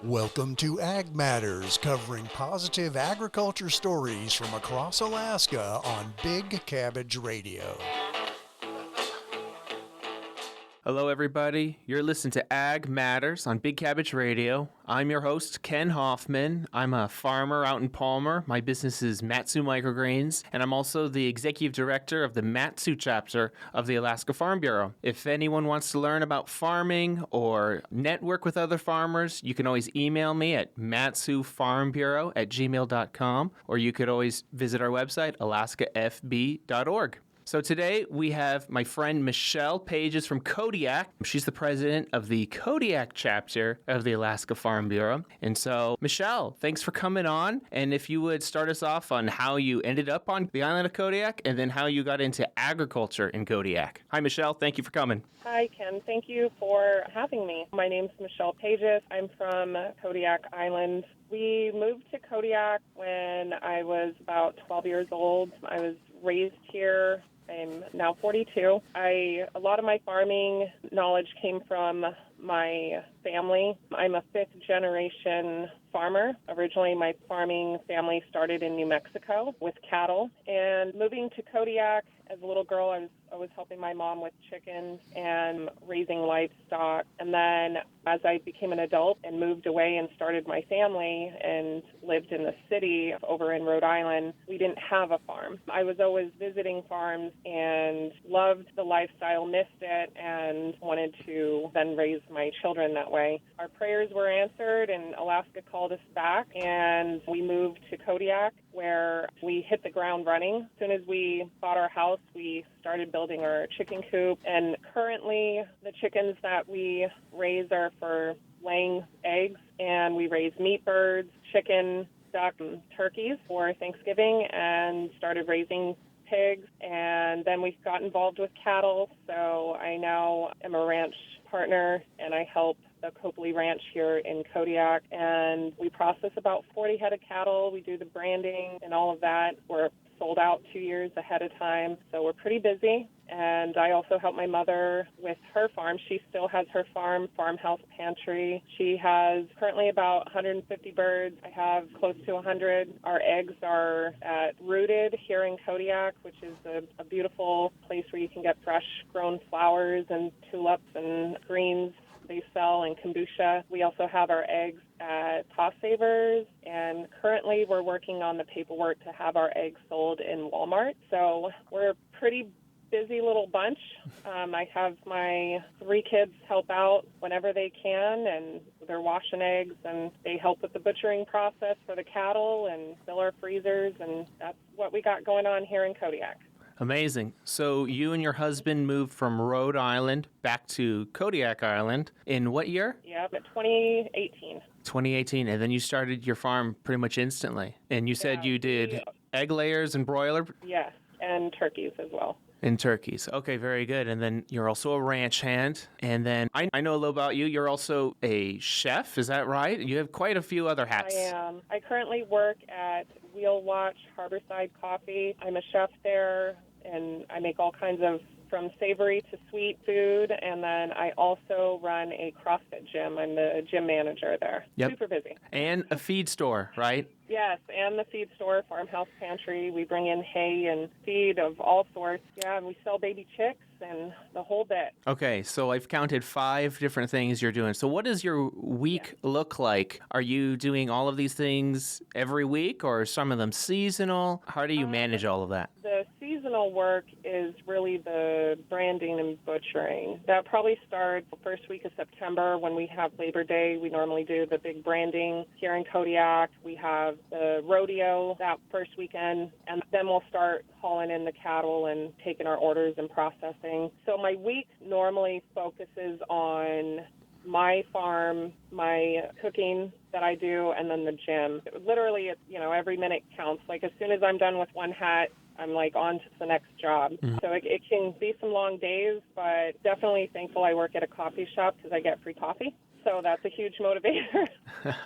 Welcome to Ag Matters, covering positive agriculture stories from across Alaska on Big Cabbage Radio. Hello, everybody. You're listening to Ag Matters on Big Cabbage Radio. I'm your host, Ken Hoffman. I'm a farmer out in Palmer. My business is Matsu Microgreens, and I'm also the executive director of the Matsu chapter of the Alaska Farm Bureau. If anyone wants to learn about farming or network with other farmers, you can always email me at matsufarmbureau@gmail.com, or you could always visit our website, alaskafb.org. So today we have my friend Michelle Pages from Kodiak. She's the president of the Kodiak chapter of the Alaska Farm Bureau. And so, Michelle, thanks for coming on. And if you would start us off on how you ended up on the island of Kodiak and then how you got into agriculture in Kodiak. Hi, Michelle. Thank you for coming. Hi, Ken. Thank you for having me. My name's Michelle Pages. I'm from Kodiak Island. We moved to Kodiak when I was about 12 years old. I was raised here. I'm now 42. A lot of my farming knowledge came from my family. I'm a fifth-generation farmer. Originally, my farming family started in New Mexico with cattle. And moving to Kodiak as a little girl, I was always helping my mom with chickens and raising livestock. And then as I became an adult and moved away and started my family and lived in the city over in Rhode Island, we didn't have a farm. I was always visiting farms and loved the lifestyle, missed it, and wanted to then raise my children that way. Our prayers were answered, and Alaska called us back, and we moved to Kodiak, where we hit the ground running. As soon as we bought our house, we started building our chicken coop, and currently the chickens that we raise are for laying eggs, and we raise meat birds, chicken, duck, and turkeys for Thanksgiving, and started raising pigs, and then we got involved with cattle, so I now am a ranch partner, and I help the Copley Ranch here in Kodiak, and we process about 40 head of cattle. We do the branding and all of that. We're sold out 2 years ahead of time, so we're pretty busy. And I also help my mother with her farm. She still has her farmhouse pantry. She has currently about 150 birds. I have close to 100. Our eggs are at Rooted here in Kodiak, which is a beautiful place where you can get fresh grown flowers and tulips and greens they sell, and kombucha. We also have our eggs at Paw Savers, and currently we're working on the paperwork to have our eggs sold in Walmart. So we're a pretty busy little bunch. I have my 3 kids help out whenever they can, and they're washing eggs, and they help with the butchering process for the cattle and fill our freezers, and that's what we got going on here in Kodiak. Amazing. So you and your husband moved from Rhode Island back to Kodiak Island in what year? Yeah, 2018. 2018, and then you started your farm pretty much instantly. And you said you did egg layers and broiler? Yes, and turkeys as well. And turkeys. Okay, very good. And then you're also a ranch hand. And then I know a little about you. You're also a chef. Is that right? You have quite a few other hats. I am. I currently work at Wheel Watch Harborside Coffee. I'm a chef there, and I make all kinds of from savory to sweet food, and then I also run a CrossFit gym. I'm the gym manager there. Yep. Super busy. And a feed store, right? Yes, and the feed store, farmhouse pantry. We bring in hay and feed of all sorts. Yeah, and we sell baby chicks and the whole bit. Okay, so I've counted 5 different things you're doing. So what does your week look like? Are you doing all of these things every week, or are some of them seasonal? How do you manage all of that? The seasonal work is really the branding and butchering. That probably starts the first week of September when we have Labor Day. We normally do the big branding here in Kodiak. We have the rodeo that first weekend, and then we'll start hauling in the cattle and taking our orders and processing. So my week normally focuses on my farm, my cooking that I do, and then the gym. Literally, every minute counts. Like, as soon as I'm done with one hat, I'm like on to the next job. So it can be some long days, but definitely thankful I work at a coffee shop because I get free coffee. So that's a huge motivator.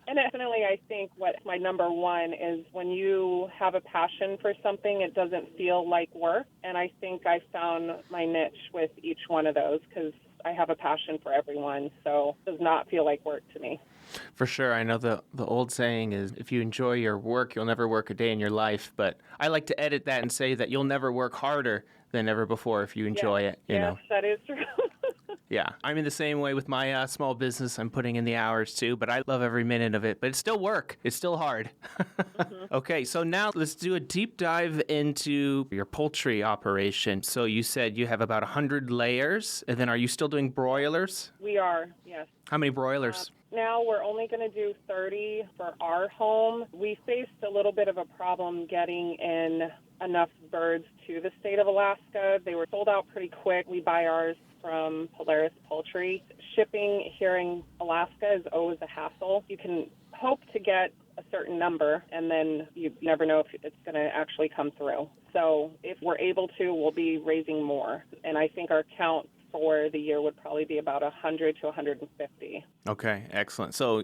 And definitely I think what my number one is, when you have a passion for something, it doesn't feel like work. And I think I found my niche with each one of those, because I have a passion for everyone, so it does not feel like work to me. For sure. I know the old saying is if you enjoy your work, you'll never work a day in your life. But I like to edit that and say that you'll never work harder than ever before if you enjoy it, you know. Yes, that is true. Yeah, I'm in the same way with my small business. I'm putting in the hours too, but I love every minute of it. But it's still work. It's still hard. Okay, so now let's do a deep dive into your poultry operation. So you said you have about 100 layers, and then are you still doing broilers? We are, yes. How many broilers? Now we're only going to do 30 for our home. We faced a little bit of a problem getting in enough birds to the state of Alaska. They were sold out pretty quick. We buy ours from Polaris Poultry. Shipping here in Alaska is always a hassle. You can hope to get a certain number, and then you never know if it's going to actually come through. So if we're able to, we'll be raising more. And I think our count for the year would probably be about 100 to 150. Okay, excellent. So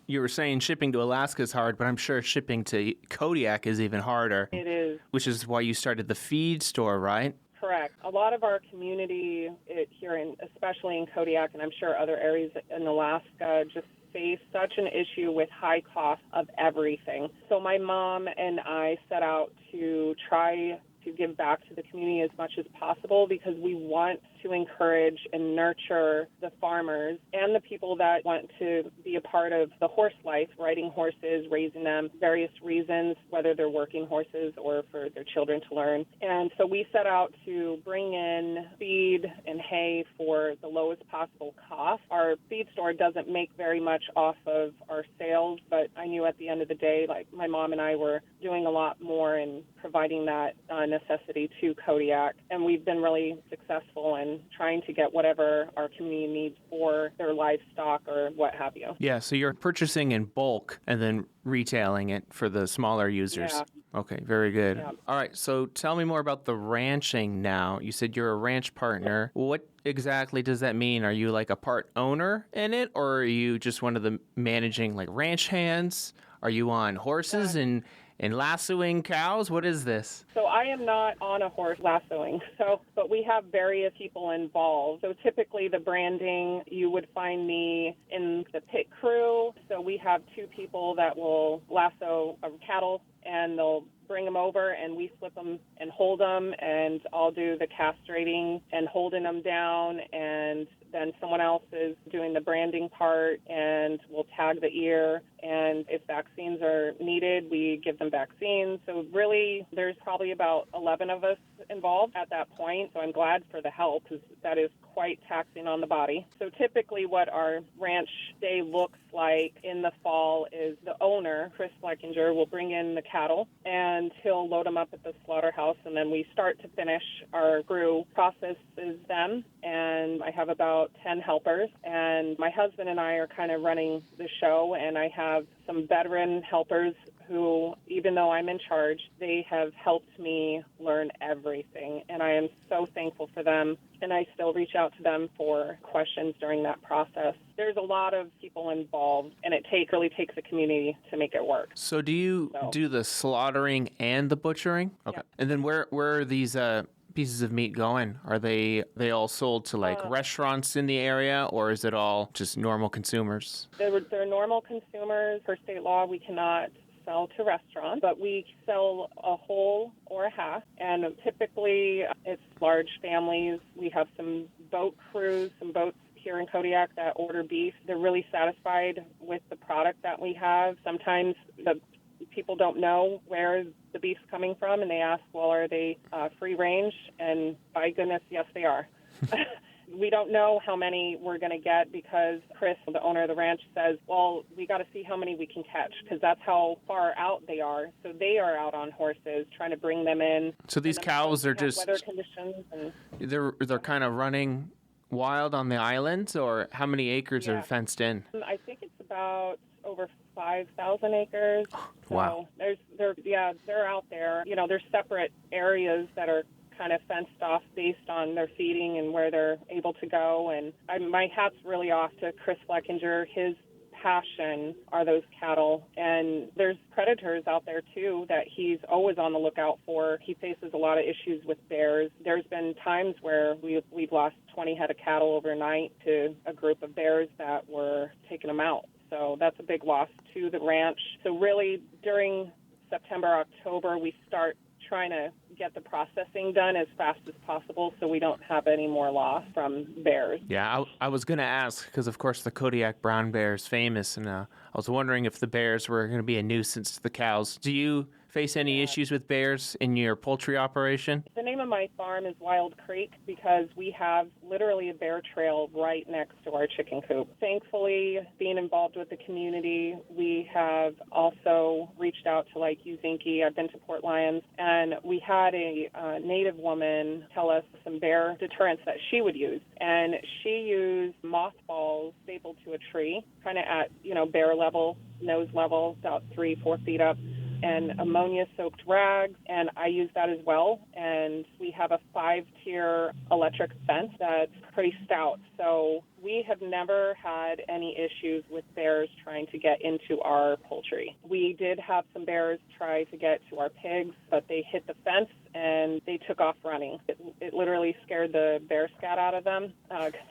you were saying shipping to Alaska is hard, but I'm sure shipping to Kodiak is even harder. It is. Which is why you started the feed store, right? Correct. A lot of our community here, especially in Kodiak, and I'm sure other areas in Alaska, just face such an issue with high cost of everything. So my mom and I set out to try to give back to the community as much as possible because we want to encourage and nurture the farmers and the people that want to be a part of the horse life, riding horses, raising them, various reasons, whether they're working horses or for their children to learn. And so we set out to bring in feed and hay for the lowest possible cost. Our feed store doesn't make very much off of our sales, but I knew at the end of the day, like my mom and I were doing a lot more in providing that necessity to Kodiak. And we've been really successful in trying to get whatever our community needs for their livestock or what have you. Yeah, so you're purchasing in bulk and then retailing it for the smaller users. Yeah. Okay, very good. Yeah. All right, so tell me more about the ranching now. You said you're a ranch partner. What exactly does that mean? Are you like a part owner in it, or are you just one of the managing like ranch hands? Are you on horses and lassoing cows? What is this? So I am not on a horse lassoing, but we have various people involved. So typically the branding, you would find me in the pit crew. So we have two people that will lasso cattle and they'll bring them over and we flip them and hold them, and I'll do the castrating and holding them down, and then someone else is doing the branding part and we'll tag the ear, and if vaccines are needed, we give them vaccines. So really there's probably about 11 of us involved at that point, so I'm glad for the help because that is quite taxing on the body. So typically what our ranch day looks like in the fall is the owner, Chris Fleckinger, will bring in the cattle and he'll load them up at the slaughterhouse, and then we start to finish, our crew processes them, and I have about 10 helpers, and my husband and I are kind of running the show, and I have some veteran helpers who, even though I'm in charge, they have helped me learn everything, and I am so thankful for them, and I still reach out to them for questions during that process. There's a lot of people involved, and it really takes a community to make it work. So do you do the slaughtering and the butchering? Okay. Yeah. And then where are these pieces of meat going? Are they all sold to like restaurants in the area, or is it all just normal consumers? They're normal consumers. Per state law, we cannot sell to restaurants, but we sell a whole or a half, and typically it's large families. We have some boat crews, some boats here in Kodiak that order beef. They're really satisfied with the product that we have. Sometimes the people don't know where the beef's coming from, and they ask, well, are they free range? And by goodness, yes, they are. We don't know how many we're going to get because Chris, the owner of the ranch, says, well, we got to see how many we can catch because that's how far out they are. So they are out on horses trying to bring them in. So these cows are just weather conditions. And they're kind of running wild on the islands, or how many acres are fenced in? I think it's about over 5,000 acres. So wow. They're out there. You know, there's separate areas that are kind of fenced off based on their feeding and where they're able to go. And my hat's really off to Chris Fleckinger. His passion are those cattle. And there's predators out there, too, that he's always on the lookout for. He faces a lot of issues with bears. There's been times where we've lost 20 head of cattle overnight to a group of bears that were taking them out. So that's a big loss to the ranch. So really, during September, October, we start trying to get the processing done as fast as possible so we don't have any more loss from bears. Yeah, I was going to ask because, of course, the Kodiak brown bear is famous, and I was wondering if the bears were going to be a nuisance to the cows. Do you face any issues with bears in your poultry operation? The name of my farm is Wild Creek because we have literally a bear trail right next to our chicken coop. Thankfully, being involved with the community, we have also reached out to like Uzinki. I've been to Port Lions, and we had a native woman tell us some bear deterrents that she would use. And she used mothballs stapled to a tree, kind of at, bear level, nose level, about 3-4 feet up, and ammonia-soaked rags, and I use that as well. And we have a 5-tier electric fence that's pretty stout. So we have never had any issues with bears trying to get into our poultry. We did have some bears try to get to our pigs, but they hit the fence and they took off running. It literally scared the bear scat out of them.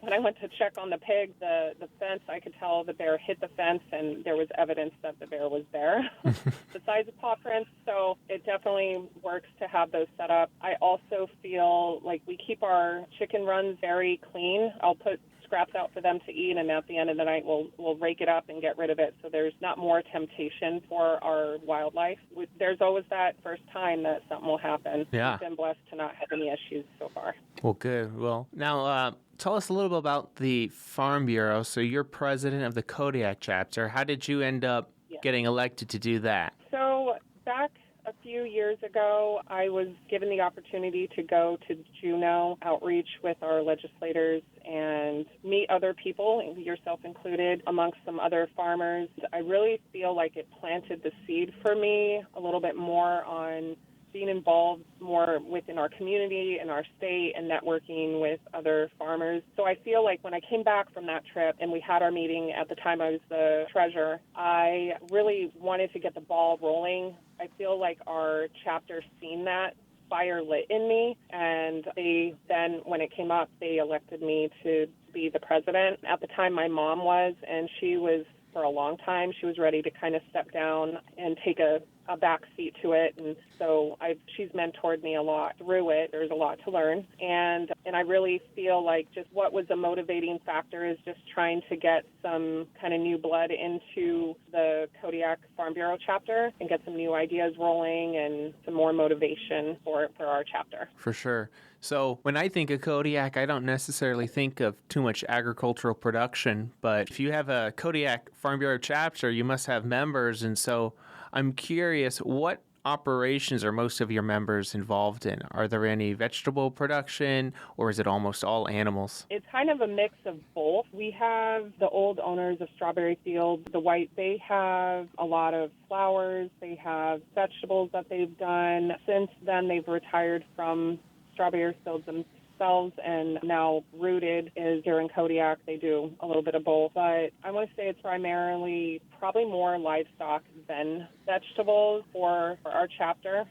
When I went to check on the pig, the fence, I could tell the bear hit the fence and there was evidence that the bear was there, the size of paw prints. So it definitely works to have those set up. I also feel like we keep our chicken runs very clean. I'll put scraps out for them to eat, and at the end of the night we'll rake it up and get rid of it so there's not more temptation for our wildlife. There's always that first time that something will happen. Yeah. We've been blessed to not have any issues so far. Well, good. Well, now tell us a little bit about the Farm Bureau. So you're president of the Kodiak chapter. How did you end up getting elected to do that? So back a few years ago, I was given the opportunity to go to Juneau outreach with our legislators and meet other people, yourself included, amongst some other farmers. I really feel like it planted the seed for me a little bit more on being involved more within our community and our state and networking with other farmers. So I feel like when I came back from that trip and we had our meeting, at the time I was the treasurer, I really wanted to get the ball rolling. I feel like our chapter seen that fire lit in me, and they then, when it came up, they elected me to be the president. At the time, my mom was, and she was, for a long time, she was ready to kind of step down and take a back seat to it, and so she's mentored me a lot through it. There's a lot to learn, and I really feel like just what was a motivating factor is just trying to get some kind of new blood into the Kodiak Farm Bureau chapter and get some new ideas rolling and some more motivation for our chapter. For sure. So when I think of Kodiak, I don't necessarily think of too much agricultural production, but if you have a Kodiak Farm Bureau chapter, you must have members, and so I'm curious, what operations are most of your members involved in? Are there any vegetable production, or is it almost all animals? It's kind of a mix of both. We have the old owners of Strawberry Fields, the White. They have a lot of flowers. They have vegetables that they've done. Since then, they've retired from Strawberry Fields themselves, and now Rooted is here in Kodiak. They do a little bit of both, but I want to say it's primarily probably more livestock than vegetables for our chapter.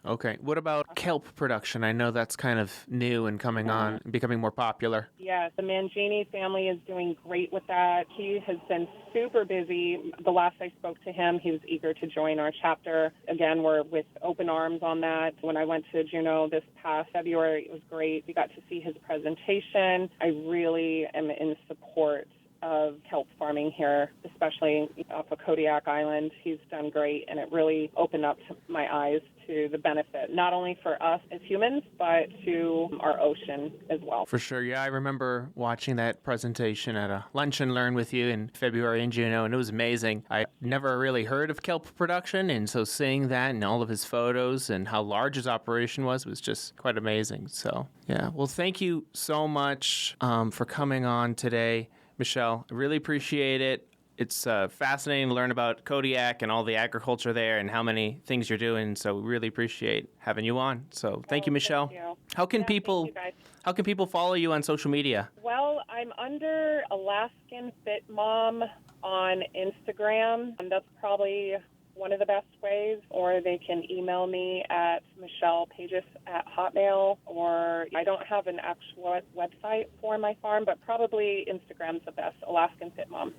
Okay. What about kelp production? I know that's kind of new and coming on, becoming more popular. Yes, the Mangini family is doing great with that. He has been super busy. The last I spoke to him, he was eager to join our chapter. Again, we're with open arms on that. When I went to Juneau this past February, it was great. We got to see his presentation. I really am in support of kelp farming here, especially off of Kodiak Island. He's done great, and it really opened up my eyes to the benefit, not only for us as humans, but to our ocean as well. For sure. Yeah, I remember watching that presentation at a Lunch and Learn with you in February in Juneau, and it was amazing. I never really heard of kelp production, and so seeing that and all of his photos and how large his operation was just quite amazing. So, yeah. Well, thank you so much for coming on today, Michelle. I really appreciate it. It's fascinating to learn about Kodiak and all the agriculture there and how many things you're doing. So we really appreciate having you on. So thank you, Michelle. Thank you. How can Yeah, people thank you guys. how can people follow you on social media? Well, I'm under Alaskan Fit Mom on Instagram, and that's probably one of the best ways. Or they can email me at michellepages@hotmail, or I don't have an actual website for my farm, but probably Instagram's the best, Alaskan Fit Mom.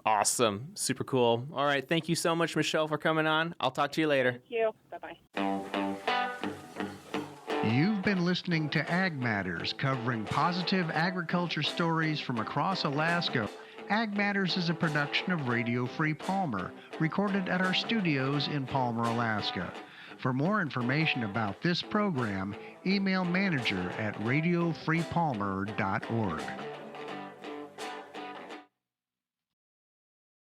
Awesome. Super cool. All right. Thank you so much, Michelle, for coming on. I'll talk to you later. Thank you. Bye-bye. You've been listening to Ag Matters, covering positive agriculture stories from across Alaska. Ag Matters is a production of Radio Free Palmer, recorded at our studios in Palmer, Alaska. For more information about this program, email manager@radiofreepalmer.org.